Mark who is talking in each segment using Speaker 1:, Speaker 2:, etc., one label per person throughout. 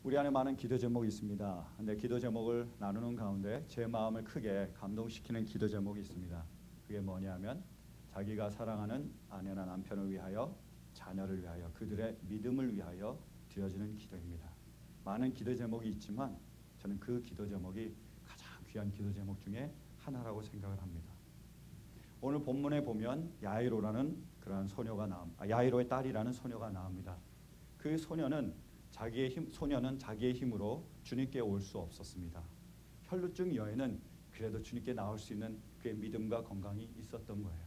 Speaker 1: 우리 안에 많은 기도 제목이 있습니다. 근데 기도 제목을 나누는 가운데 제 마음을 크게 감동시키는 기도 제목이 있습니다. 그게 뭐냐면 자기가 사랑하는 아내나 남편을 위하여, 자녀를 위하여, 그들의 믿음을 위하여 드려지는 기도입니다. 많은 기도 제목이 있지만 저는 그 기도 제목이 가장 귀한 기도 제목 중에 하나라고 생각을 합니다. 오늘 본문에 보면 야이로라는 그러한 야이로의 딸이라는 소녀가 나옵니다. 그 소녀는 자기의 힘으로 주님께 올 수 없었습니다. 혈루증 여인은 그래도 주님께 나올 수 있는 그의 믿음과 건강이 있었던 거예요.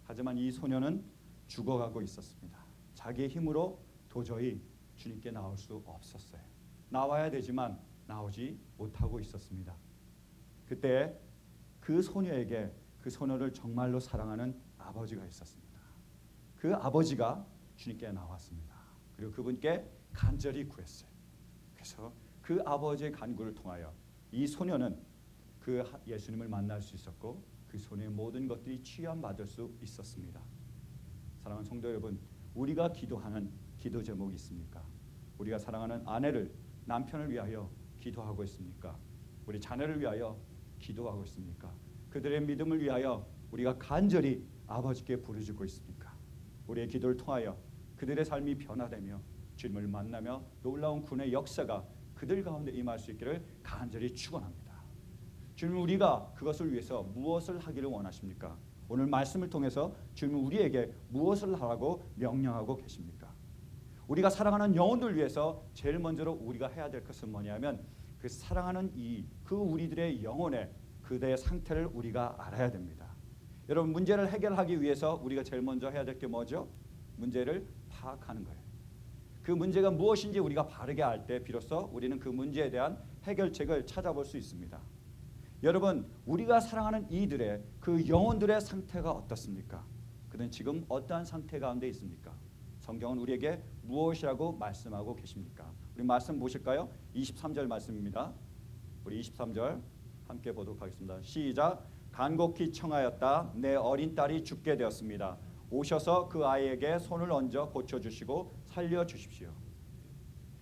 Speaker 1: 하지만 이 소녀는 죽어가고 있었습니다. 자기의 힘으로 도저히 주님께 나올 수 없었어요. 나와야 되지만 나오지 못하고 있었습니다. 그때 그 소녀에게 그 소녀를 정말로 사랑하는 아버지가 있었습니다. 그 아버지가 주님께 나왔습니다. 그리고 그분께 간절히 구했어요. 그래서 그 아버지의 간구를 통하여 이 소녀는 그 예수님을 만날 수 있었고 그 소녀의 모든 것들이 취함받을 수 있었습니다. 사랑하는 성도 여러분, 우리가 기도하는 기도 제목이 있습니까? 우리가 사랑하는 아내를, 남편을 위하여 기도하고 있습니까? 우리 자녀를 위하여 기도하고 있습니까? 그들의 믿음을 위하여 우리가 간절히 아버지께 부르짖고 있습니까? 우리의 기도를 통하여 그들의 삶이 변화되며 주님을 만나며 놀라운 구원의 역사가 그들 가운데 임할 수 있기를 간절히 축원합니다. 주님은 우리가 그것을 위해서 무엇을 하기를 원하십니까? 오늘 말씀을 통해서 주님은 우리에게 무엇을 하라고 명령하고 계십니까? 우리가 사랑하는 영혼들 위해서 제일 먼저로 우리가 해야 될 것은 뭐냐면 그 사랑하는 그 우리들의 영혼의 그대의 상태를 우리가 알아야 됩니다. 여러분, 문제를 해결하기 위해서 우리가 제일 먼저 해야 될 게 뭐죠? 문제를 파악하는 거예요. 그 문제가 무엇인지 우리가 바르게 알 때 비로소 우리는 그 문제에 대한 해결책을 찾아볼 수 있습니다. 여러분, 우리가 사랑하는 이들의 그 영혼들의 상태가 어떻습니까? 그들은 지금 어떠한 상태 가운데 있습니까? 성경은 우리에게 무엇이라고 말씀하고 계십니까? 우리 말씀 보실까요? 23절 말씀입니다. 우리 23절 함께 보도록 하겠습니다. 시작. 간곡히 청하였다. 내 어린 딸이 죽게 되었습니다. 오셔서 그 아이에게 손을 얹어 고쳐주시고 살려주십시오.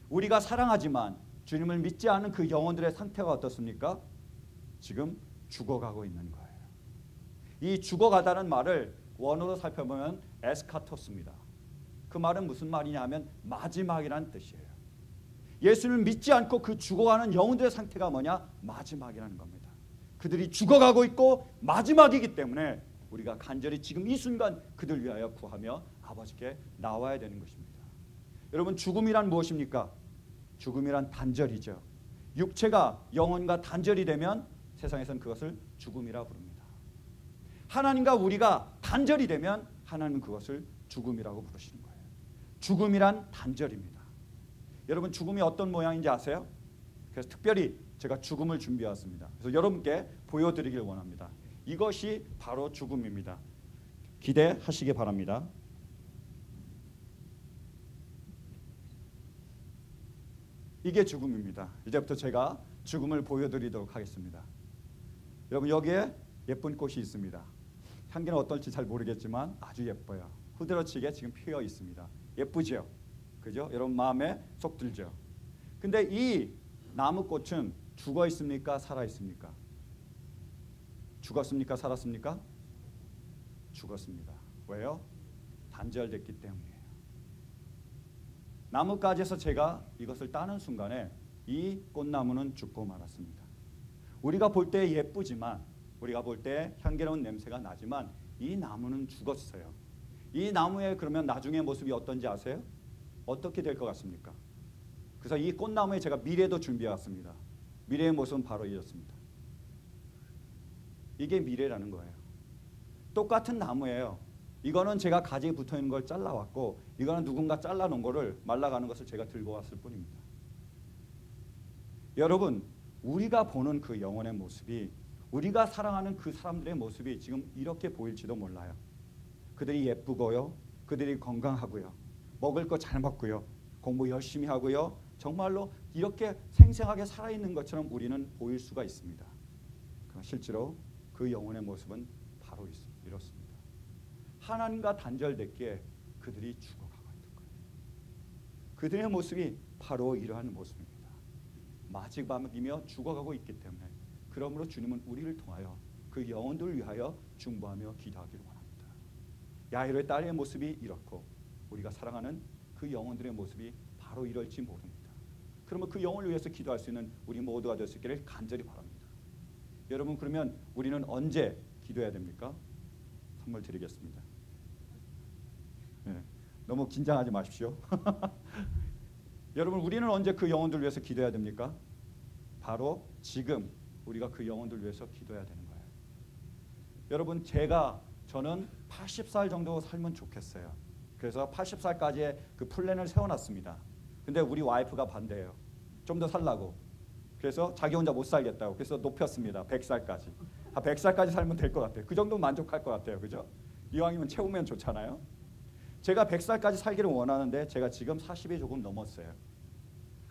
Speaker 1: 우리가 사랑하지만 주님을 믿지 않은 그 영혼들의 상태가 어떻습니까? 지금 죽어가고 있는 거예요. 이 죽어가다는 말을 원어로 살펴보면 에스카토스입니다. 그 말은 무슨 말이냐 하면 마지막이라는 뜻이에요. 예수를 믿지 않고 그 죽어가는 영혼들의 상태가 뭐냐? 마지막이라는 겁니다. 그들이 죽어가고 있고 마지막이기 때문에 우리가 간절히 지금 이 순간 그들 위하여 구하며 아버지께 나와야 되는 것입니다. 여러분, 죽음이란 무엇입니까? 죽음이란 단절이죠. 육체가 영혼과 단절이 되면 세상에서는 그것을 죽음이라 부릅니다. 하나님과 우리가 단절이 되면 하나님은 그것을 죽음이라고 부르시는 거예요. 죽음이란 단절입니다. 여러분, 죽음이 어떤 모양인지 아세요? 그래서 특별히 제가 죽음을 준비해왔습니다. 그래서 여러분께 보여드리길 원합니다. 이것이 바로 죽음입니다. 기대하시기 바랍니다. 이게 죽음입니다. 이제부터 제가 죽음을 보여드리도록 하겠습니다. 여러분, 여기에 예쁜 꽃이 있습니다. 향기는 어떨지 잘 모르겠지만 아주 예뻐요. 흐드러지게 지금 피어 있습니다. 예쁘죠? 그죠? 여러분 마음에 쏙 들죠? 근데 이 나무꽃은 죽어 있습니까? 살아 있습니까? 죽었습니까? 살았습니까? 죽었습니다. 왜요? 단절됐기 때문이에요. 나뭇가지에서 제가 이것을 따는 순간에 이 꽃나무는 죽고 말았습니다. 우리가 볼 때 예쁘지만, 우리가 볼 때 향기로운 냄새가 나지만 이 나무는 죽었어요. 이 나무의 그러면 나중의 모습이 어떤지 아세요? 어떻게 될 것 같습니까? 그래서 이 꽃나무에 제가 미래도 준비해왔습니다. 미래의 모습은 바로 이렇습니다. 이게 미래라는 거예요. 똑같은 나무예요. 이거는 제가 가지에 붙어있는 걸 잘라왔고, 이거는 누군가 잘라놓은 거를 말라가는 것을 제가 들고 왔을 뿐입니다. 여러분, 우리가 보는 그 영혼의 모습이, 우리가 사랑하는 그 사람들의 모습이 지금 이렇게 보일지도 몰라요. 그들이 예쁘고요, 그들이 건강하고요, 먹을 거 잘 먹고요, 공부 열심히 하고요, 정말로 이렇게 생생하게 살아있는 것처럼 우리는 보일 수가 있습니다. 그러나 실제로 그 영혼의 모습은 바로 이렇습니다. 하나님과 단절됐기에 그들이 죽어가고 있는 거예요. 그들의 모습이 바로 이러한 모습입니다. 마지막이며 죽어가고 있기 때문에 그러므로 주님은 우리를 통하여 그 영혼들을 위하여 중보하며 기도하기를 원합니다. 야이로의 딸의 모습이 이렇고 우리가 사랑하는 그 영혼들의 모습이 바로 이럴지 모릅니다. 그러면 그 영혼을 위해서 기도할 수 있는 우리 모두가 될 수 있기를 간절히 바랍니다. 여러분, 그러면 우리는 언제 기도해야 됩니까? 선물 드리겠습니다. 네, 너무 긴장하지 마십시오. 여러분, 우리는 언제 그 영혼들을 위해서 기도해야 됩니까? 바로 지금 우리가 그 영혼들을 위해서 기도해야 되는 거예요. 여러분, 저는 80살 정도 살면 좋겠어요. 그래서 80살까지의 그 플랜을 세워놨습니다. 근데 우리 와이프가 반대해요. 좀 더 살라고. 그래서 자기 혼자 못 살겠다고. 그래서 높였습니다. 100살까지. 100살까지 살면 될 것 같아요. 그 정도 만족할 것 같아요. 그죠? 이왕이면 채우면 좋잖아요. 제가 100살까지 살기를 원하는데 제가 지금 40이 조금 넘었어요.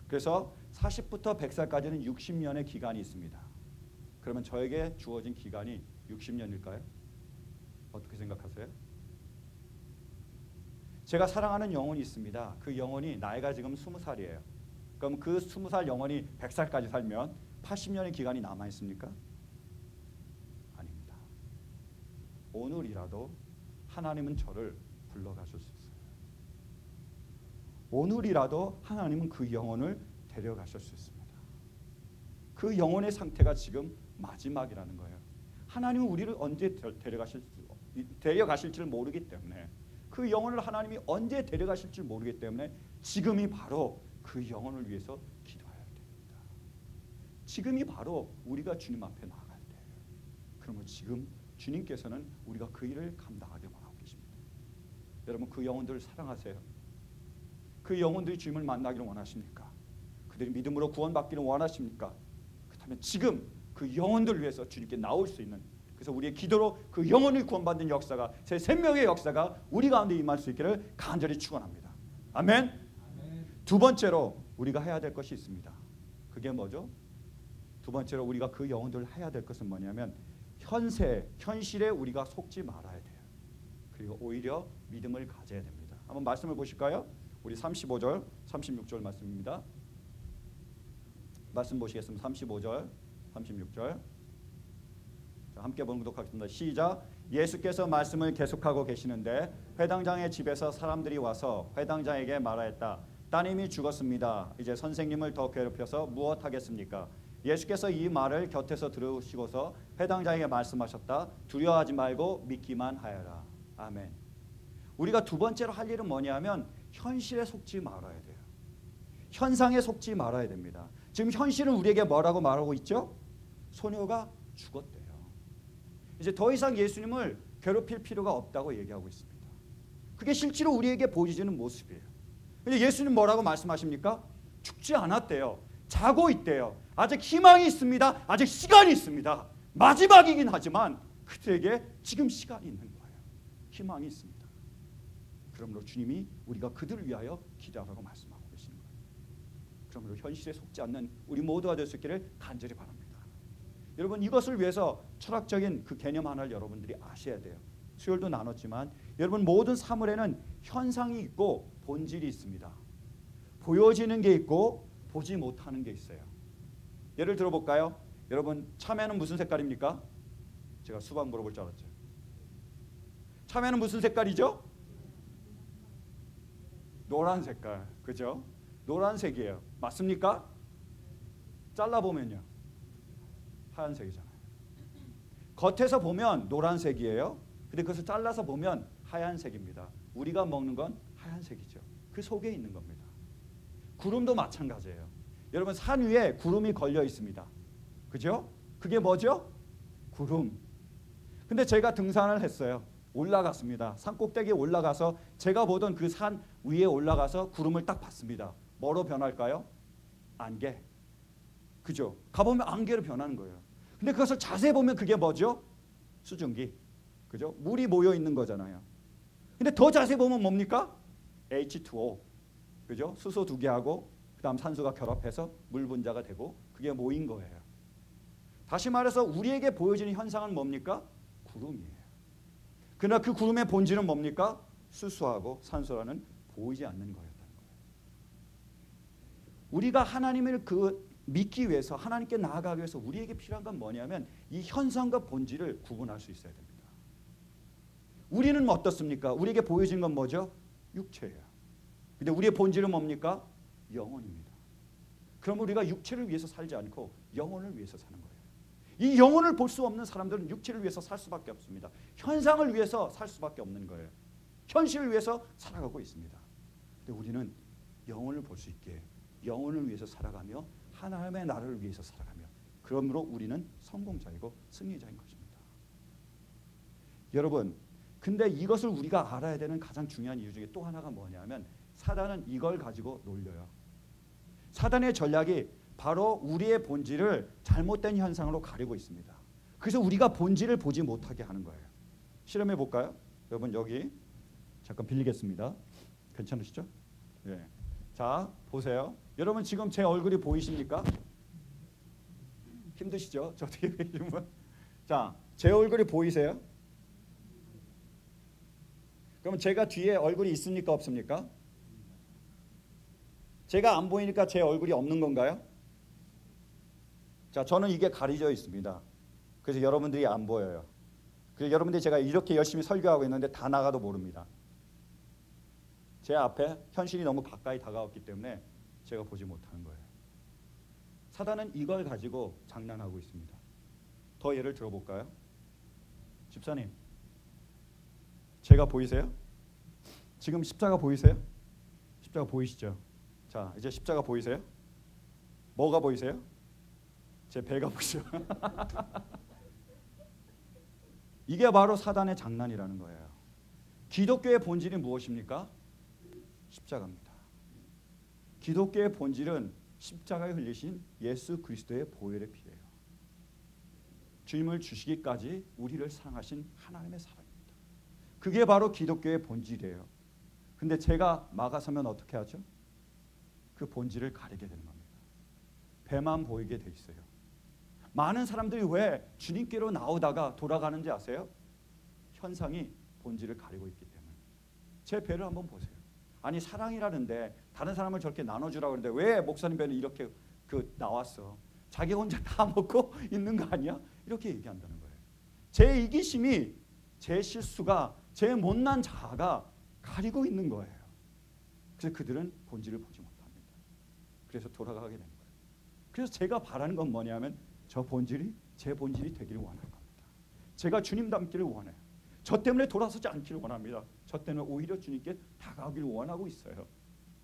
Speaker 1: 그래서 40부터 100살까지는 60년의 기간이 있습니다. 그러면 저에게 주어진 기간이 60년일까요? 어떻게 생각하세요? 제가 사랑하는 영혼이 있습니다. 그 영혼이 나이가 지금 20살이에요. 그럼 그 20살 영혼이 100살까지 살면 80년의 기간이 남아있습니까? 아닙니다. 오늘이라도 하나님은 저를 불러가실 수 있어요. 오늘이라도 하나님은 그 영혼을 데려가실 수 있습니다. 그 영혼의 상태가 지금 마지막이라는 거예요. 하나님은 우리를 언제 데려가실지를 모르기 때문에 그 영혼을 하나님이 언제 데려가실지 모르기 때문에 지금이 바로 그 영혼을 위해서 기도해야 됩니다. 지금이 바로 우리가 주님 앞에 나아갈 때예요. 그러면 지금 주님께서는 우리가 그 일을 감당하게 원하고 계십니다. 여러분, 그 영혼들을 사랑하세요. 그 영혼들이 주님을 만나기를 원하십니까? 그들이 믿음으로 구원받기를 원하십니까? 그렇다면 지금 그 영혼들을 위해서 주님께 나올 수 있는, 그래서 우리의 기도로 그 영혼을 구원받는 역사가, 새 생명의 역사가 우리 가운데 임할 수 있기를 간절히 축원합니다. 아멘. 두 번째로 우리가 해야 될 것이 있습니다. 그게 뭐죠? 두 번째로 우리가 그 영혼들을 해야 될 것은 뭐냐면 현실에 우리가 속지 말아야 돼요. 그리고 오히려 믿음을 가져야 됩니다. 한번 말씀을 보실까요? 우리 35절, 36절 말씀입니다. 말씀 보시겠습니다. 35절, 36절. 자, 함께 봉독하겠습니다. 시작. 예수께서 말씀을 계속하고 계시는데 회당장의 집에서 사람들이 와서 회당장에게 말하였다. 따님이 죽었습니다. 이제 선생님을 더 괴롭혀서 무엇하겠습니까? 예수께서 이 말을 곁에서 들으시고서 회당장에게 말씀하셨다. 두려워하지 말고 믿기만 하여라. 아멘. 우리가 두 번째로 할 일은 뭐냐면 현실에 속지 말아야 돼요. 현상에 속지 말아야 됩니다. 지금 현실은 우리에게 뭐라고 말하고 있죠? 소녀가 죽었대요. 이제 더 이상 예수님을 괴롭힐 필요가 없다고 얘기하고 있습니다. 그게 실제로 우리에게 보여지는 모습이에요. 근데 예수님 뭐라고 말씀하십니까? 죽지 않았대요. 자고 있대요. 아직 희망이 있습니다. 아직 시간이 있습니다. 마지막이긴 하지만 그들에게 지금 시간이 있는 거예요. 희망이 있습니다. 그러므로 주님이 우리가 그들을 위하여 기도하라고 말씀하고 계시는 거예요. 그러므로 현실에 속지 않는 우리 모두가 될 수 있기를 간절히 바랍니다. 여러분, 이것을 위해서 철학적인 그 개념 하나를 여러분들이 아셔야 돼요. 수요일도 나눴지만 여러분, 모든 사물에는 현상이 있고 본질이 있습니다. 보여지는 게 있고 보지 못하는 게 있어요. 예를 들어볼까요? 여러분, 참외는 무슨 색깔입니까? 제가 수박 물어볼 줄 알았죠. 참외는 무슨 색깔이죠? 노란 색깔. 그죠? 노란색이에요. 맞습니까? 잘라보면요, 하얀색이잖아요. 겉에서 보면 노란색이에요. 근데 그것을 잘라서 보면 하얀색입니다. 우리가 먹는 건 하얀색이죠. 그 속에 있는 겁니다. 구름도 마찬가지예요. 여러분, 산 위에 구름이 걸려 있습니다. 그죠? 그게 뭐죠? 구름. 근데 제가 등산을 했어요. 올라갔습니다. 산 꼭대기에 올라가서 제가 보던 그 산 위에 올라가서 구름을 딱 봤습니다. 뭐로 변할까요? 안개. 그죠? 가보면 안개로 변하는 거예요. 근데 그것을 자세히 보면 그게 뭐죠? 수증기. 그죠? 물이 모여 있는 거잖아요. 근데 더 자세히 보면 뭡니까? H2O. 그죠? 수소 두 개하고 그다음 산소가 결합해서 물 분자가 되고 그게 모인 거예요. 다시 말해서 우리에게 보여지는 현상은 뭡니까? 구름이에요. 그러나 그 구름의 본질은 뭡니까? 수소하고 산소라는 보이지 않는 거였다는 거예요. 우리가 하나님을 그 믿기 위해서, 하나님께 나아가기 위해서 우리에게 필요한 건 뭐냐면 이 현상과 본질을 구분할 수 있어야 됩니다. 우리는 어떻습니까? 우리에게 보여진 건 뭐죠? 육체예요. 근데 우리의 본질은 뭡니까? 영혼입니다. 그럼 우리가 육체를 위해서 살지 않고 영혼을 위해서 사는 거예요. 이 영혼을 볼 수 없는 사람들은 육체를 위해서 살 수밖에 없습니다. 현상을 위해서 살 수밖에 없는 거예요. 현실을 위해서 살아가고 있습니다. 근데 우리는 영혼을 볼 수 있게 영혼을 위해서 살아가며 하나님의 나라를 위해서 살아가며, 그러므로 우리는 성공자이고 승리자인 것입니다. 여러분, 근데 이것을 우리가 알아야 되는 가장 중요한 이유 중에 또 하나가 뭐냐면 사단은 이걸 가지고 놀려요. 사단의 전략이 바로 우리의 본질을 잘못된 현상으로 가리고 있습니다. 그래서 우리가 본질을 보지 못하게 하는 거예요. 실험해 볼까요? 여러분 여기 잠깐 빌리겠습니다. 괜찮으시죠? 네. 자, 보세요. 여러분 지금 제 얼굴이 보이십니까? 힘드시죠? 저 어떻게 보이시면? 자, 제 얼굴이 보이세요? 그럼 제가 뒤에 얼굴이 있습니까? 없습니까? 제가 안 보이니까 제 얼굴이 없는 건가요? 자, 저는 이게 가려져 있습니다. 그래서 여러분들이 안 보여요. 그래서 여러분들이 제가 이렇게 열심히 설교하고 있는데 다 나가도 모릅니다. 제 앞에 현실이 너무 가까이 다가왔기 때문에 제가 보지 못하는 거예요. 사단은 이걸 가지고 장난하고 있습니다. 더 예를 들어볼까요? 집사님, 제가 보이세요? 지금 십자가 보이세요? 십자가 보이시죠? 자, 이제 십자가 보이세요? 뭐가 보이세요? 제 배가 보이죠? 이게 바로 사단의 장난이라는 거예요. 기독교의 본질이 무엇입니까? 십자가입니다. 기독교의 본질은 십자가에 흘리신 예수 그리스도의 보혈의 피예요. 주님을 주시기까지 우리를 사랑하신 하나님의 사랑입니다. 그게 바로 기독교의 본질이에요. 근데 제가 막아서면 어떻게 하죠? 그 본질을 가리게 되는 겁니다. 배만 보이게 돼 있어요. 많은 사람들이 왜 주님께로 나오다가 돌아가는지 아세요? 현상이 본질을 가리고 있기 때문에. 제 배를 한번 보세요. 아니 사랑이라는데 다른 사람을 저렇게 나눠주라고 하는데 왜 목사님 배는 이렇게 나왔어? 자기 혼자 다 먹고 있는 거 아니야? 이렇게 얘기한다는 거예요. 제 이기심이, 제 실수가, 제 못난 자아가 가리고 있는 거예요. 그래서 그들은 본질을 보지 못합니다. 그래서 돌아가게 되는 거예요. 그래서 제가 바라는 건 뭐냐면 저 본질이 제 본질이 되기를 원하는 겁니다. 제가 주님 닮기를 원해요. 저 때문에 돌아서지 않기를 원합니다. 저 때문에 오히려 주님께 다가오기를 원하고 있어요.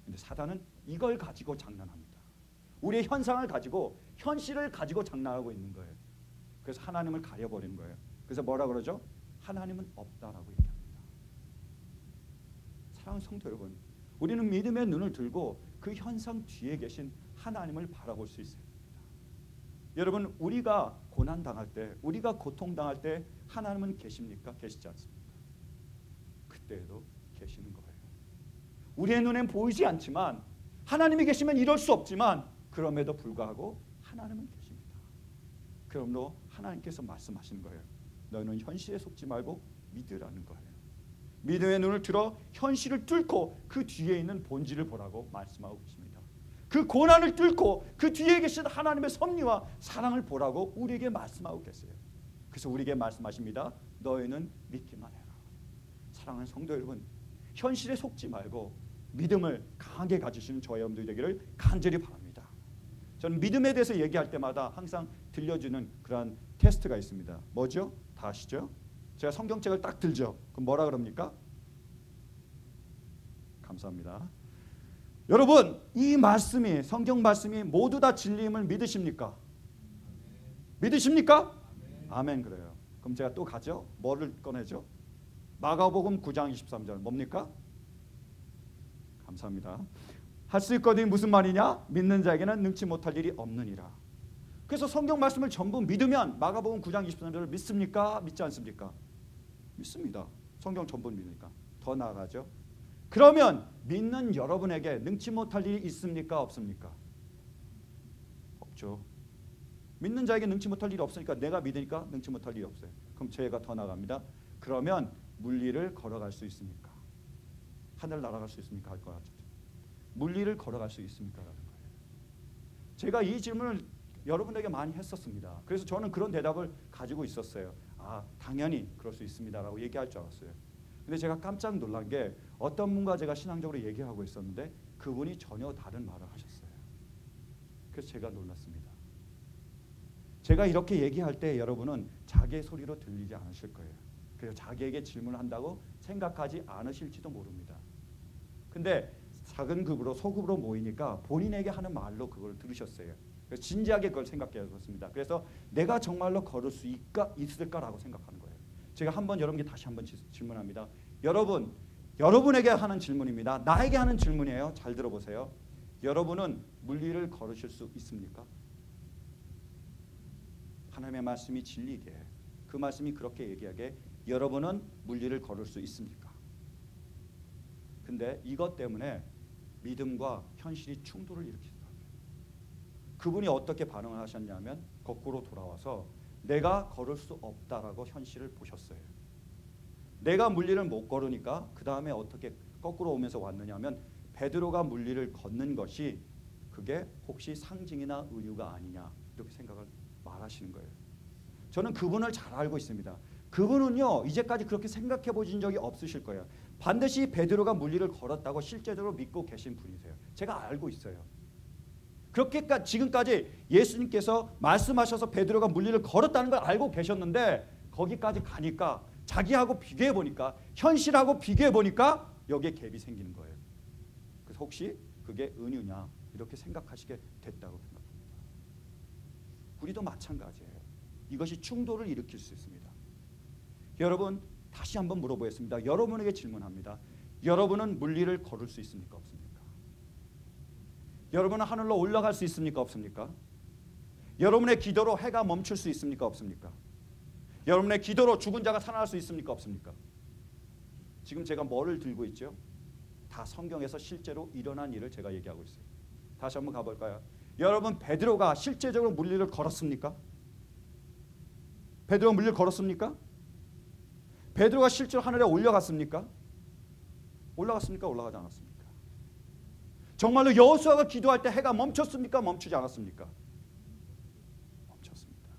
Speaker 1: 근데 사단은 이걸 가지고 장난합니다. 우리의 현상을 가지고, 현실을 가지고 장난하고 있는 거예요. 그래서 하나님을 가려버리는 거예요. 그래서 뭐라 그러죠? 하나님은 없다라고 얘기합니다. 사랑하는 성도 여러분, 우리는 믿음의 눈을 들고 그 현상 뒤에 계신 하나님을 바라볼 수 있어야 됩니다. 여러분, 우리가 고난당할 때, 우리가 고통당할 때 하나님은 계십니까? 계시지 않습니까? 그때에도 계시는 거예요. 우리의 눈엔 보이지 않지만, 하나님이 계시면 이럴 수 없지만 그럼에도 불구하고 하나님은 계십니다. 그러므로 하나님께서 말씀하시는 거예요. 너희는 현실에 속지 말고 믿으라는 거예요. 믿음의 눈을 들어 현실을 뚫고 그 뒤에 있는 본질을 보라고 말씀하고 계십니다. 그 고난을 뚫고 그 뒤에 계신 하나님의 섭리와 사랑을 보라고 우리에게 말씀하고 계세요. 그래서 우리에게 말씀하십니다. 너희는 믿기만 해라. 사랑하는 성도 여러분, 현실에 속지 말고 믿음을 강하게 가지시는 저희 여러분들이 되기를 간절히 바랍니다. 저는 믿음에 대해서 얘기할 때마다 항상 들려주는 그러한 테스트가 있습니다. 뭐죠? 다 아시죠? 제가 성경책을 딱 들죠. 그럼 뭐라 그럽니까? 감사합니다. 여러분, 이 말씀이, 성경 말씀이 모두 다 진리임을 믿으십니까? 믿으십니까? 아멘. 그래요. 그럼 제가 또 가죠. 뭐를 꺼내죠? 마가복음 9장 23절 뭡니까? 감사합니다. 할 수 있거든 무슨 말이냐? 믿는 자에게는 능치 못할 일이 없느니라. 그래서 성경 말씀을 전부 믿으면 마가복음 9장 23절을 믿습니까? 믿지 않습니까? 믿습니다. 성경 전부 믿으니까. 더 나아가죠. 그러면 믿는 여러분에게 능치 못할 일이 있습니까? 없습니까? 없죠. 믿는 자에게 능치 못할 일이 없으니까 내가 믿으니까 능치 못할 일이 없어요. 그럼 제가 더 나갑니다. 그러면 물리를 걸어갈 수 있습니까? 하늘 날아갈 수 있습니까? 할 것 같죠. 물리를 걸어갈 수 있습니까? 라는 거예요. 제가 이 질문을 여러분에게 많이 했었습니다. 그래서 저는 그런 대답을 가지고 있었어요. 당연히 그럴 수 있습니다라고 얘기할 줄 알았어요. 근데 제가 깜짝 놀란 게 어떤 분과 제가 신앙적으로 얘기하고 있었는데 그분이 전혀 다른 말을 하셨어요. 그래서 제가 놀랐습니다. 제가 이렇게 얘기할 때 여러분은 자기의 소리로 들리지 않으실 거예요. 그래서 자기에게 질문을 한다고 생각하지 않으실지도 모릅니다. 근데 작은 급으로 소급으로 모이니까 본인에게 하는 말로 그걸 들으셨어요. 그래서 진지하게 그걸 생각해 봤습니다. 그래서 내가 정말로 걸을 수 있을까라고 생각하는 거예요. 제가 한번 여러분께 다시 한번 질문합니다. 여러분에게 하는 질문입니다. 나에게 하는 질문이에요. 잘 들어보세요. 여러분은 물리를 걸으실 수 있습니까? 하나님의 말씀이 진리게, 그 말씀이 그렇게 얘기하게 여러분은 물리를 걸을 수 있습니까? 근데 이것 때문에 믿음과 현실이 충돌을 일으키더라고요. 그분이 어떻게 반응을 하셨냐면 거꾸로 돌아와서 내가 걸을 수 없다라고 현실을 보셨어요. 내가 물리를 못 걸으니까 그 다음에 어떻게 거꾸로 오면서 왔느냐면 베드로가 물리를 걷는 것이 그게 혹시 상징이나 의유가 아니냐 이렇게 생각을 말하시는 거예요. 저는 그분을 잘 알고 있습니다. 그분은요 이제까지 그렇게 생각해 보신 적이 없으실 거예요. 반드시 베드로가 물리를 걸었다고 실제적으로 믿고 계신 분이세요. 제가 알고 있어요. 그렇게까지 지금까지 예수님께서 말씀하셔서 베드로가 물리를 걸었다는 걸 알고 계셨는데 거기까지 가니까 자기하고 비교해 보니까 현실하고 비교해 보니까 여기에 갭이 생기는 거예요. 그래서 혹시 그게 은유냐 이렇게 생각하시게 됐다고 생각합니다. 우리도 마찬가지예요. 이것이 충돌을 일으킬 수 있습니다. 여러분 다시 한번 물어보겠습니다. 여러분에게 질문합니다. 여러분은 물리를 걸을 수 있습니까? 없습니까? 여러분은 하늘로 올라갈 수 있습니까? 없습니까? 여러분의 기도로 해가 멈출 수 있습니까? 없습니까? 여러분의 기도로 죽은 자가 살아날 수 있습니까? 없습니까? 지금 제가 뭐를 들고 있죠? 다 성경에서 실제로 일어난 일을 제가 얘기하고 있어요. 다시 한번 가볼까요? 여러분 베드로가 실제적으로 물리를 걸었습니까? 베드로가 물리를 걸었습니까? 베드로가 실제로 하늘에 올라갔습니까? 올라갔습니까? 올라가지 않았습니까? 정말로 여호수아가 기도할 때 해가 멈췄습니까? 멈추지 않았습니까? 멈췄습니다.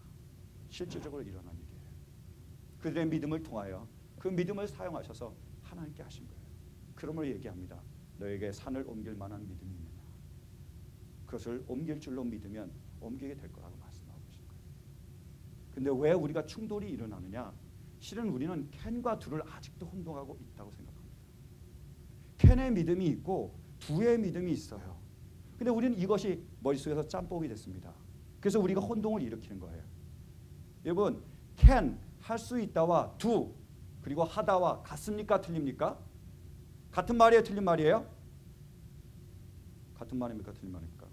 Speaker 1: 실제적으로 일어난 일이에요. 그들의 믿음을 통하여 그 믿음을 사용하셔서 하나님께 하신 거예요. 그러므로 얘기합니다. 너에게 산을 옮길 만한 믿음이 있느냐? 그것을 옮길 줄로 믿으면 옮기게 될 거라고 말씀하고 계신 거예요. 근데 왜 우리가 충돌이 일어나느냐? 실은 우리는 캔과 두를 아직도 혼동하고 있다고 생각합니다. 캔의 믿음이 있고 두의 믿음이 있어요. 근데 우리는 이것이 머릿속에서 짬뽕이 됐습니다. 그래서 우리가 혼동을 일으키는 거예요. 여러분 캔, 할 수 있다와 두 그리고 하다와 같습니까? 틀립니까? 같은 말이에요? 틀린 말이에요? 같은 말입니까? 틀린 말입니까?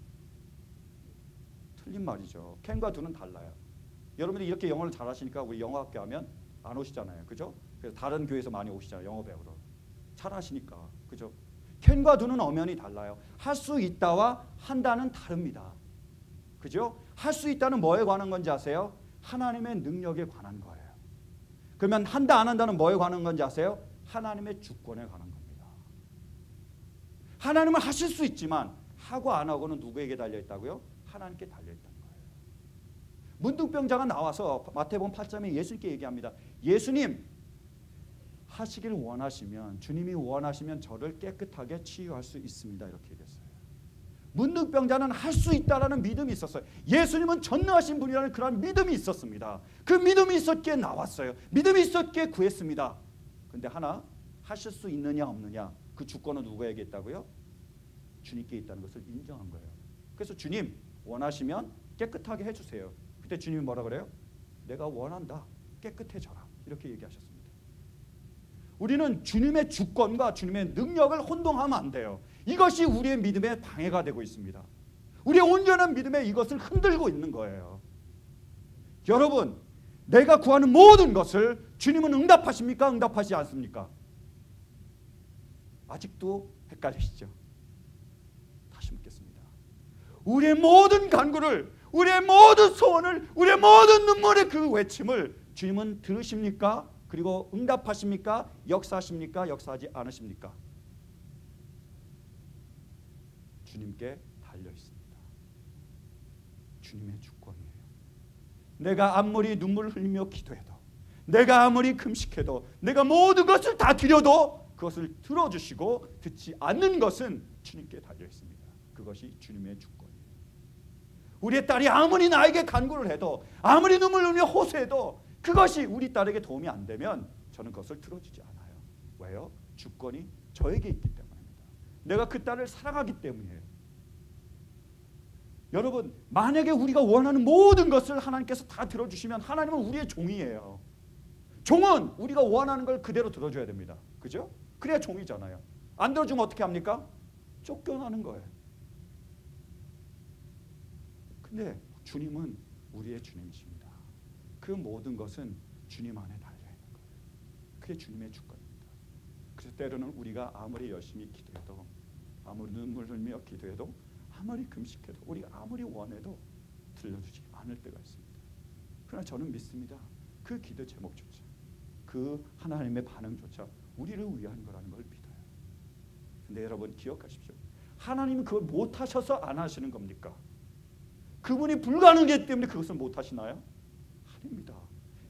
Speaker 1: 틀린 말이죠. 캔과 두는 달라요. 여러분들이 이렇게 영어를 잘하시니까 우리 영어학교 하면 안 오시잖아요. 그죠? 그래서 다른 교회에서 많이 오시잖아요. 영어 배우러. 잘하시니까. 그죠? 캔과 두는 엄연히 달라요. 할 수 있다와 한다는 다릅니다. 그죠? 할 수 있다는 뭐에 관한 건지 아세요? 하나님의 능력에 관한 거예요. 그러면 한다 안 한다는 뭐에 관한 건지 아세요? 하나님의 주권에 관한 겁니다. 하나님은 하실 수 있지만 하고 안 하고는 누구에게 달려있다고요? 하나님께 달려있다는 거예요. 문둥병자가 나와서 마태복음 8장에 예수님께 얘기합니다. 예수님 하시길 원하시면 주님이 원하시면 저를 깨끗하게 치유할 수 있습니다. 이렇게 얘기했어요. 문둥병자는 할 수 있다라는 믿음이 있었어요. 예수님은 전능하신 분이라는 그런 믿음이 있었습니다. 그 믿음이 있었기에 나왔어요. 믿음이 있었기에 구했습니다. 그런데 하나 하실 수 있느냐 없느냐 그 주권은 누구에게 있다고요? 주님께 있다는 것을 인정한 거예요. 그래서 주님 원하시면 깨끗하게 해주세요. 그때 주님이 뭐라 그래요? 내가 원한다. 깨끗해져라. 이렇게 얘기하셨습니다. 우리는 주님의 주권과 주님의 능력을 혼동하면 안 돼요. 이것이 우리의 믿음에 방해가 되고 있습니다. 우리의 온전한 믿음에 이것을 흔들고 있는 거예요. 여러분 내가 구하는 모든 것을 주님은 응답하십니까? 응답하지 않습니까? 아직도 헷갈리시죠? 다시 묻겠습니다. 우리의 모든 간구를 우리의 모든 소원을 우리의 모든 눈물의 그 외침을 주님은 들으십니까? 그리고 응답하십니까? 역사하십니까? 역사하지 않으십니까? 주님께 달려 있습니다. 주님의 주권이에요. 내가 아무리 눈물을 흘리며 기도해도, 내가 아무리 금식해도, 내가 모든 것을 다 드려도 그것을 들어주시고 듣지 않는 것은 주님께 달려 있습니다. 그것이 주님의 주권이에요. 우리의 딸이 아무리 나에게 간구를 해도, 아무리 눈물 흘리며 호소해도 그것이 우리 딸에게 도움이 안 되면 저는 그것을 들어주지 않아요. 왜요? 주권이 저에게 있기 때문입니다. 내가 그 딸을 사랑하기 때문이에요. 여러분, 만약에 우리가 원하는 모든 것을 하나님께서 다 들어주시면 하나님은 우리의 종이에요. 종은 우리가 원하는 걸 그대로 들어줘야 됩니다. 그죠? 그래야 종이잖아요. 안 들어주면 어떻게 합니까? 쫓겨나는 거예요. 근데 주님은 우리의 주님이십니다. 그 모든 것은 주님 안에 달려있는 거예요. 그게 주님의 주권입니다. 그래서 때로는 우리가 아무리 열심히 기도해도, 아무리 눈물 흘리며 기도해도, 아무리 금식해도, 우리가 아무리 원해도 들려주지 않을 때가 있습니다. 그러나 저는 믿습니다. 그 기도 제목조차, 그 하나님의 반응조차 우리를 위한 거라는 걸 믿어요. 근데 여러분 기억하십시오. 하나님은 그걸 못하셔서 안 하시는 겁니까? 그분이 불가능하기 때문에 그것을 못하시나요? 아닙니다.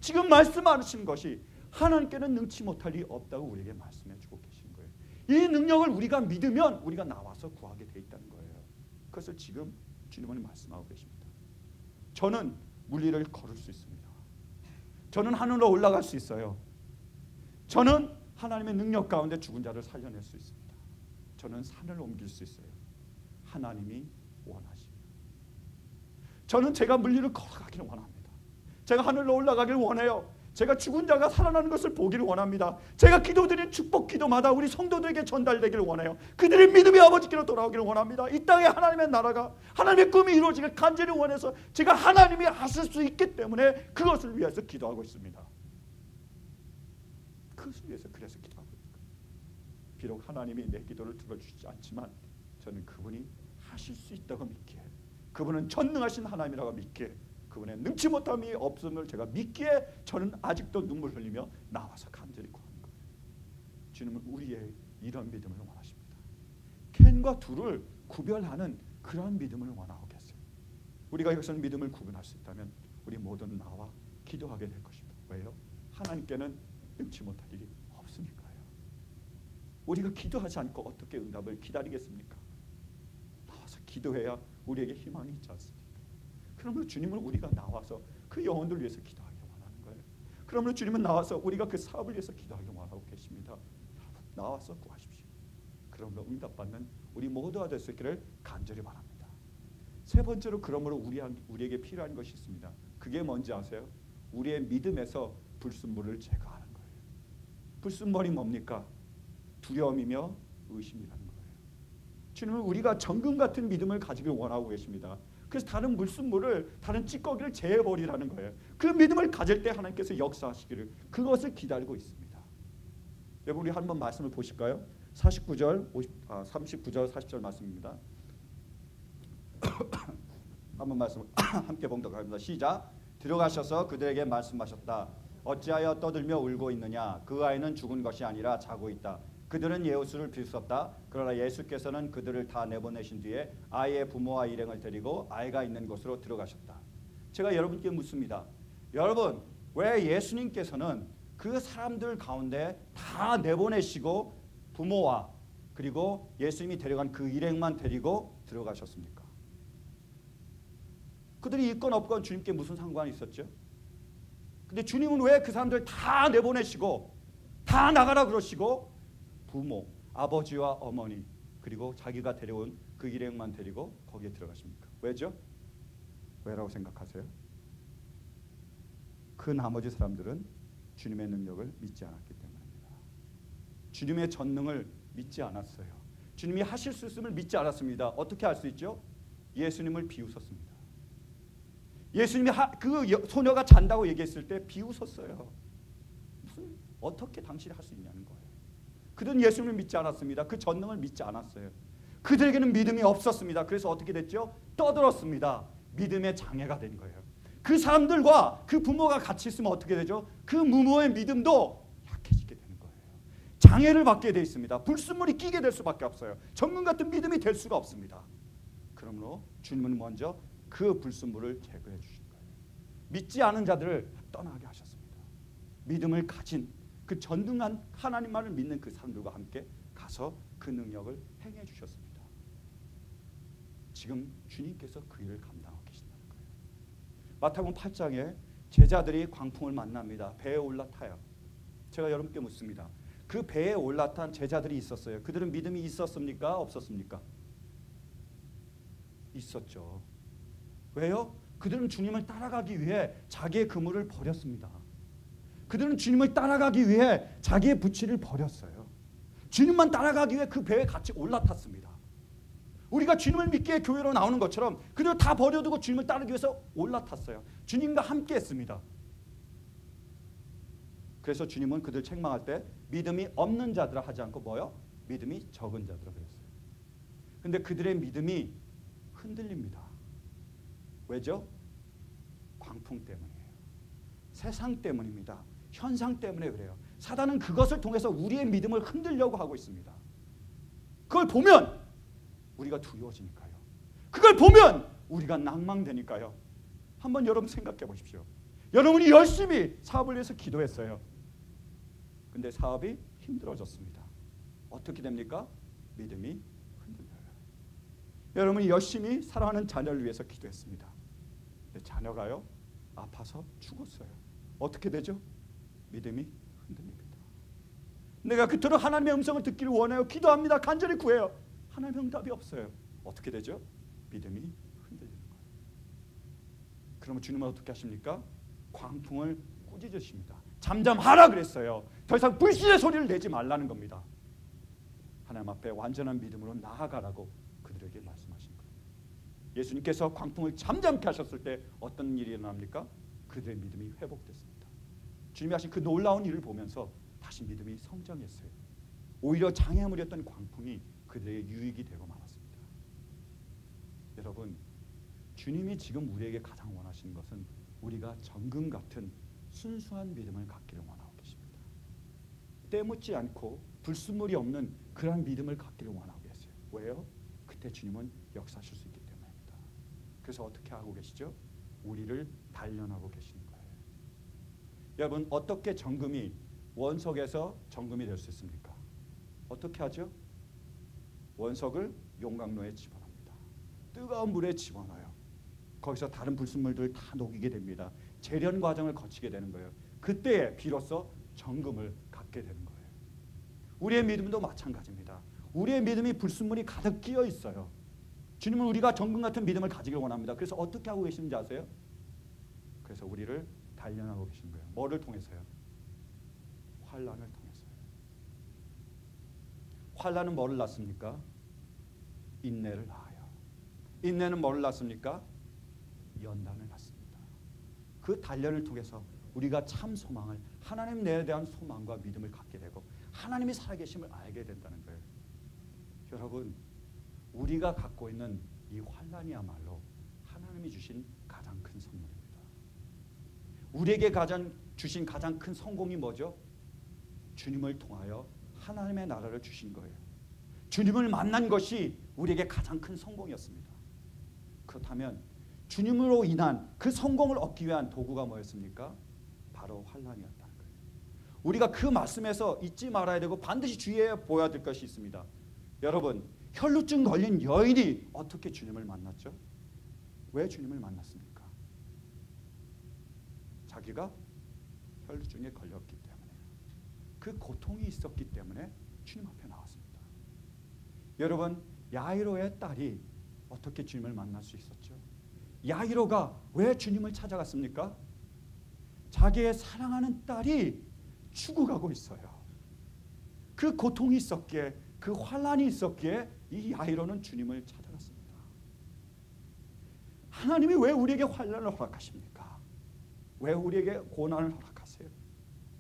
Speaker 1: 지금 말씀하시는 것이 하나님께는 능치 못할 일이 없다고 우리에게 말씀해 주고 계신 거예요. 이 능력을 우리가 믿으면 우리가 나와서 구하게 돼 있다는 거예요. 그것을 지금 주님은 말씀하고 계십니다. 저는 물리를 걸을 수 있습니다. 저는 하늘로 올라갈 수 있어요. 저는 하나님의 능력 가운데 죽은 자를 살려낼 수 있습니다. 저는 산을 옮길 수 있어요. 하나님이 원하시면. 저는 제가 물리를 걸어가기를 원합니다. 제가 하늘로 올라가기를 원해요. 제가 죽은 자가 살아나는 것을 보기를 원합니다. 제가 기도드린 축복 기도마다 우리 성도들에게 전달되기를 원해요. 그들의 믿음이 아버지께로 돌아오기를 원합니다. 이 땅에 하나님의 나라가, 하나님의 꿈이 이루어지길 간절히 원해서 제가 하나님이 하실 수 있기 때문에 그것을 위해서 기도하고 있습니다. 그것을 위해서 그래서 기도하고 있는 거예요. 비록 하나님이 내 기도를 들어주시지 않지만 저는 그분이 하실 수 있다고 믿기에, 그분은 전능하신 하나님이라고 믿기에, 그분의 능치 못함이 없음을 제가 믿기에 저는 아직도 눈물 흘리며 나와서 간절히 구하는 거예요. 주님은 우리의 이런 믿음을 원하십니다. 캔과 둘을 구별하는 그런 믿음을 원하고 계세요. 우리가 여기서는 믿음을 구분할 수 있다면 우리 모두는 나와 기도하게 될 것입니다. 왜요? 하나님께는 능치 못할 일이 없으니까요. 우리가 기도하지 않고 어떻게 응답을 기다리겠습니까? 나와서 기도해야 우리에게 희망이 있지 않습니까? 그러므로 주님은 우리가 나와서 그 영혼들 위해서 기도하기 원하는 거예요. 그러므로 주님은 나와서 우리가 그 사업을 위해서 기도하기 원하고 계십니다. 여러분 나와서 구하십시오. 그러므로 응답받는 우리 모두가 될 수 있기를 간절히 바랍니다. 세 번째로 그러므로 우리에게 필요한 것이 있습니다. 그게 뭔지 아세요? 우리의 믿음에서 불순물을 제거하는 거예요. 불순물이 뭡니까? 두려움이며 의심이라는 거예요. 주님은 우리가 정금 같은 믿음을 가지길 원하고 계십니다. 그래서 다른 물순물을, 다른 찌꺼기를 제해버리라는 거예요. 그 믿음을 가질 때 하나님께서 역사하시기를, 그것을 기다리고 있습니다. 여러분 우리 한번 말씀을 보실까요? 39절, 39절 40절 말씀입니다. 한번 말씀을 함께 봉독합니다. 시작. 들어가셔서 그들에게 말씀하셨다. 어찌하여 떠들며 울고 있느냐? 그 아이는 죽은 것이 아니라 자고 있다. 그들은 예수를 비웃었다. 그러나 예수께서는 그들을 다 내보내신 뒤에 아이의 부모와 일행을 데리고 아이가 있는 곳으로 들어가셨다. 제가 여러분께 묻습니다. 여러분 왜 예수님께서는 그 사람들 가운데 다 내보내시고 부모와 그리고 예수님이 데려간 그 일행만 데리고 들어가셨습니까? 그들이 있건 없건 주님께 무슨 상관이 있었죠? 근데 주님은 왜 그 사람들 다 내보내시고 다 나가라 그러시고 부모, 아버지와 어머니 그리고 자기가 데려온 그 일행만 데리고 거기에 들어가십니까? 왜죠? 왜라고 생각하세요? 그 나머지 사람들은 주님의 능력을 믿지 않았기 때문입니다. 주님의 전능을 믿지 않았어요. 주님이 하실 수 있음을 믿지 않았습니다. 어떻게 할 수 있죠? 예수님을 비웃었습니다. 예수님이 그 소녀가 잔다고 얘기했을 때 비웃었어요. 무슨 어떻게 당신이 할 수 있냐는 거예요. 그들은 예수님을 믿지 않았습니다. 그 전능을 믿지 않았어요. 그들에게는 믿음이 없었습니다. 그래서 어떻게 됐죠? 떠들었습니다. 믿음의 장애가 된 거예요. 그 사람들과 그 부모가 같이 있으면 어떻게 되죠? 그 부모의 믿음도 약해지게 되는 거예요. 장애를 받게 돼 있습니다. 불순물이 끼게 될 수밖에 없어요. 정금 같은 믿음이 될 수가 없습니다. 그러므로 주님은 먼저 그 불순물을 제거해 주신 거예요. 믿지 않은 자들을 떠나게 하셨습니다. 믿음을 가진 그 전능한 하나님만을 믿는 그 사람들과 함께 가서 그 능력을 행해 주셨습니다. 지금 주님께서 그 일을 감당하고 계신다는 거예요. 마태복음 8장에 제자들이 광풍을 만납니다. 배에 올라타요. 제가 여러분께 묻습니다. 그 배에 올라탄 제자들이 있었어요. 그들은 믿음이 있었습니까? 없었습니까? 있었죠. 왜요? 그들은 주님을 따라가기 위해 자기의 그물을 버렸습니다. 그들은 주님을 따라가기 위해 자기의 부치를 버렸어요. 주님만 따라가기 위해 그 배에 같이 올라탔습니다. 우리가 주님을 믿기에 교회로 나오는 것처럼 그들 다 버려두고 주님을 따르기 위해서 올라탔어요. 주님과 함께 했습니다. 그래서 주님은 그들 책망할 때 믿음이 없는 자들아 하지 않고 뭐요? 믿음이 적은 자들아 그랬어요. 근데 그들의 믿음이 흔들립니다. 왜죠? 광풍 때문이에요. 세상 때문입니다. 현상 때문에 그래요. 사단은 그것을 통해서 우리의 믿음을 흔들려고 하고 있습니다. 그걸 보면 우리가 두려워지니까요. 그걸 보면 우리가 낭망되니까요. 한번 여러분 생각해 보십시오. 여러분이 열심히 사업을 위해서 기도했어요. 근데 사업이 힘들어졌습니다. 어떻게 됩니까? 믿음이 흔들려요. 여러분이 열심히 사랑하는 자녀를 위해서 기도했습니다. 근데 자녀가요 아파서 죽었어요. 어떻게 되죠? 믿음이 흔들립니다. 내가 그토록 하나님의 음성을 듣기를 원해요. 기도합니다. 간절히 구해요. 하나님의 응답이 없어요. 어떻게 되죠? 믿음이 흔들리는 거예요. 그러면 주님은 어떻게 하십니까? 광풍을 꾸짖으십니다. 잠잠하라 그랬어요. 더 이상 불신의 소리를 내지 말라는 겁니다. 하나님 앞에 완전한 믿음으로 나아가라고 그들에게 말씀하신 거예요. 예수님께서 광풍을 잠잠케 하셨을 때 어떤 일이 일어납니까? 그들의 믿음이 회복됐습니다. 주님이 하신 그 놀라운 일을 보면서 다시 믿음이 성장했어요. 오히려 장애물이었던 광풍이 그들에게 유익이 되고 말았습니다. 여러분, 주님이 지금 우리에게 가장 원하시는 것은 우리가 정금 같은 순수한 믿음을 갖기를 원하고 계십니다. 때묻지 않고 불순물이 없는 그런 믿음을 갖기를 원하고 계세요. 왜요? 그때 주님은 역사하실 수 있기 때문입니다. 그래서 어떻게 하고 계시죠? 우리를 단련하고 계시는 거예요. 여러분, 어떻게 정금이 원석에서 정금이 될 수 있습니까? 어떻게 하죠? 원석을 용광로에 집어넣습니다. 뜨거운 물에 집어넣어요. 거기서 다른 불순물들을 다 녹이게 됩니다. 재련 과정을 거치게 되는 거예요. 그때 비로소 정금을 갖게 되는 거예요. 우리의 믿음도 마찬가지입니다. 우리의 믿음이 불순물이 가득 끼어 있어요. 주님은 우리가 정금 같은 믿음을 가지길 원합니다. 그래서 어떻게 하고 계시는지 아세요? 그래서 우리를 단련하고 계신 거예요. 뭐를 통해서요? 환난을 통해서요. 환난은 뭐를 낳습니까? 인내를 낳아요. 인내는 뭐를 낳습니까? 연단을 낳습니다. 그 단련을 통해서 우리가 참 소망을, 하나님 내에 대한 소망과 믿음을 갖게 되고 하나님이 살아계심을 알게 된다는 거예요. 여러분, 우리가 갖고 있는 이 환난이야말로 하나님이 주신 가장 큰 선물입니다. 우리에게 주신 가장 큰 성공이 뭐죠? 주님을 통하여 하나님의 나라를 주신 거예요. 주님을 만난 것이 우리에게 가장 큰 성공이었습니다. 그렇다면 주님으로 인한 그 성공을 얻기 위한 도구가 뭐였습니까? 바로 환난이었다는 거예요. 우리가 그 말씀에서 잊지 말아야 되고 반드시 주의해 보아야 될 것이 있습니다. 여러분, 혈루증 걸린 여인이 어떻게 주님을 만났죠? 왜 주님을 만났습니까? 자기가 혈루증에 걸렸기 때문에요. 그 고통이 있었기 때문에 주님 앞에 나왔습니다. 여러분, 야이로의 딸이 어떻게 주님을 만날 수 있었죠? 야이로가 왜 주님을 찾아갔습니까? 자기의 사랑하는 딸이 죽어가고 있어요. 그 고통이 있었기에, 그 환난이 있었기에 이 야이로는 주님을 찾아갔습니다. 하나님이 왜 우리에게 환난을 허락하십니까? 왜 우리에게 고난을 허락하세요?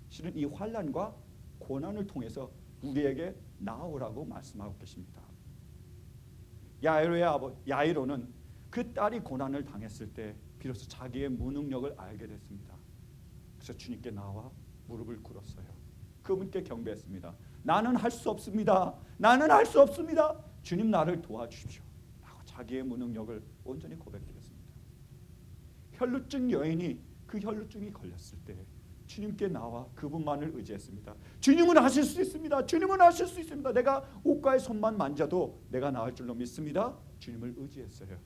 Speaker 1: 실은 이 환난과 고난을 통해서 우리에게 나오라고 말씀하고 계십니다. 야이로는 그 딸이 고난을 당했을 때 비로소 자기의 무능력을 알게 됐습니다. 그래서 주님께 나와 무릎을 꿇었어요. 그분께 경배했습니다. 나는 할 수 없습니다. 나는 할 수 없습니다. 주님 나를 도와주십시오. 라고 자기의 무능력을 온전히 고백드렸습니다. 혈루증 여인이 그 혈루증이 걸렸을 때 주님께 나와 그분만을 의지했습니다. 주님은 하실 수 있습니다. 주님은 하실 수 있습니다. 내가 옷가의 손만 만져도 내가 나을 줄로 믿습니다. 주님을 의지했어요.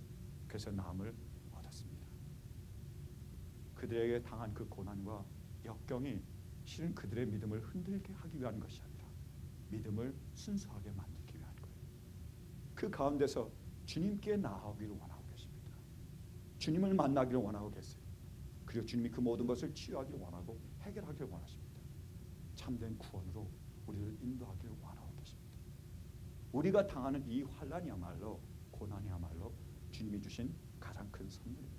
Speaker 1: 그래서 나음을 얻었습니다. 그들에게 당한 그 고난과 역경이 실은 그들의 믿음을 흔들게 하기 위한 것이 아니라 믿음을 순수하게 만들기 위한 거예요. 그 가운데서 주님께 나아오기를 원하고 계십니다. 주님을 만나기를 원하고 계세요. 그리고 주님이 그 모든 것을 치유하기를 원하고 해결하기를 원하십니다. 참된 구원으로 우리를 인도하기를 원하고 계십니다. 우리가 당하는 이 환난이야말로 고난이야말로 주님이 주신 가장 큰 선물입니다.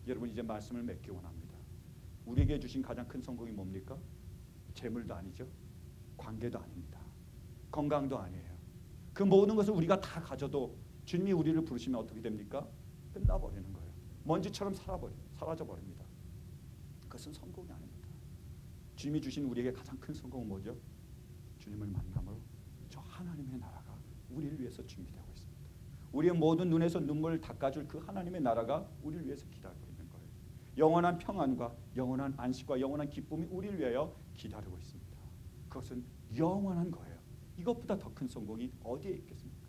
Speaker 1: 여러분 이제 말씀을 맺기 원합니다. 우리에게 주신 가장 큰 성공이 뭡니까? 재물도 아니죠. 관계도 아닙니다. 건강도 아니에요. 그 모든 것을 우리가 다 가져도 주님이 우리를 부르시면 어떻게 됩니까? 끝나버리는 거예요. 먼지처럼 사라져버립니다. 그것은 성공이 아닙니다. 주님이 주신 우리에게 가장 큰 성공은 뭐죠? 주님을 만남으로 저 하나님의 나라가 우리를 위해서 준비되고 있습니다. 우리의 모든 눈에서 눈물을 닦아줄 그 하나님의 나라가 우리를 위해서 기다리고 있는 거예요. 영원한 평안과 영원한 안식과 영원한 기쁨이 우리를 위하여 기다리고 있습니다. 그것은 영원한 거예요. 이것보다 더 큰 성공이 어디에 있겠습니까?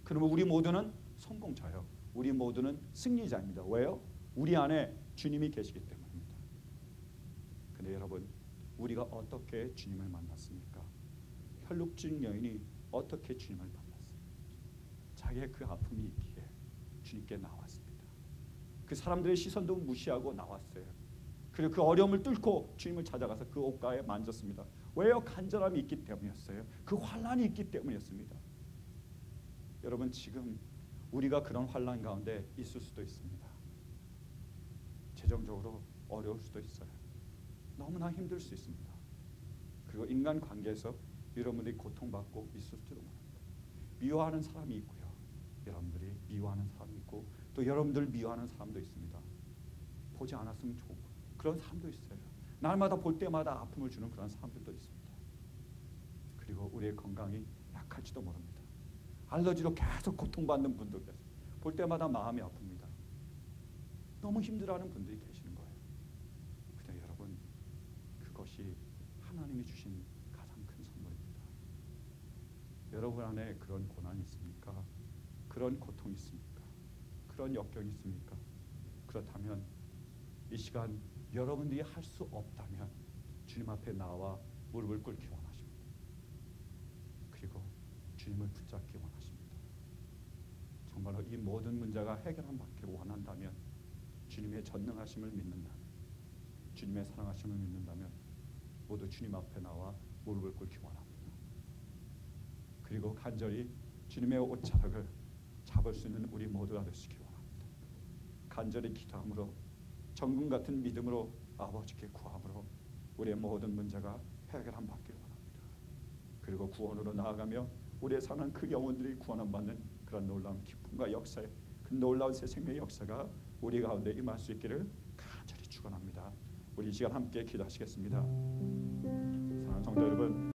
Speaker 1: 그러면 우리 모두는 성공자예요. 우리 모두는 승리자입니다. 왜요? 우리 안에 주님이 계시기 때문입니다. 근데 여러분, 우리가 어떻게 주님을 만났습니까? 혈루증 여인이 어떻게 주님을 만났습니까? 자기의 그 아픔이 있기에 주님께 나왔습니다. 그 사람들의 시선도 무시하고 나왔어요. 그리고 그 어려움을 뚫고 주님을 찾아가서 그 옷가에 만졌습니다. 왜요? 간절함이 있기 때문이었어요. 그 환난이 있기 때문이었습니다. 여러분 지금 우리가 그런 환난 가운데 있을 수도 있습니다. 재정적으로 어려울 수도 있어요. 너무나 힘들 수 있습니다. 그리고 인간 관계에서 여러분들이 고통받고 있을지도 모릅니다. 미워하는 사람이 있고요. 여러분들이 미워하는 사람이 있고 또 여러분들 미워하는 사람도 있습니다. 보지 않았으면 좋고 그런 사람도 있어요. 날마다 볼 때마다 아픔을 주는 그런 사람들도 있습니다. 그리고 우리의 건강이 약할지도 모릅니다. 알러지로 계속 고통받는 분도 계세요. 볼 때마다 마음이 아픕니다. 너무 힘들어하는 분들이 계시는 거예요. 근데 여러분 그것이 하나님이 주신 가장 큰 선물입니다. 여러분 안에 그런 고난이 있습니까? 그런 고통이 있습니까? 그런 역경이 있습니까? 그렇다면 이 시간 여러분들이 할 수 없다면 주님 앞에 나와 무릎을 꿇기 원하십니다. 그리고 주님을 붙잡기 원하십니다. 정말로 이 모든 문제가 해결함 받기를 원한다면 주님의 전능하심을 믿는다면 주님의 사랑하심을 믿는다면 모두 주님 앞에 나와 무릎을 꿇기 원합니다. 그리고 간절히 주님의 옷자락을 잡을 수 있는 우리 모두가 되시기 원합니다. 간절히 기도함으로 정금 같은 믿음으로 아버지께 구함으로 우리의 모든 문제가 해결함 받기를 원합니다. 그리고 구원으로 나아가며 우리의 사는 그 영혼들이 구원함 받는 그런 놀라운 기쁨과 역사의 그 놀라운 새 생명의 역사가 우리 가운데 임할 수 있기를 간절히 축원합니다. 우리 이 시간 함께 기도하시겠습니다. 사랑하는 성도 여러분.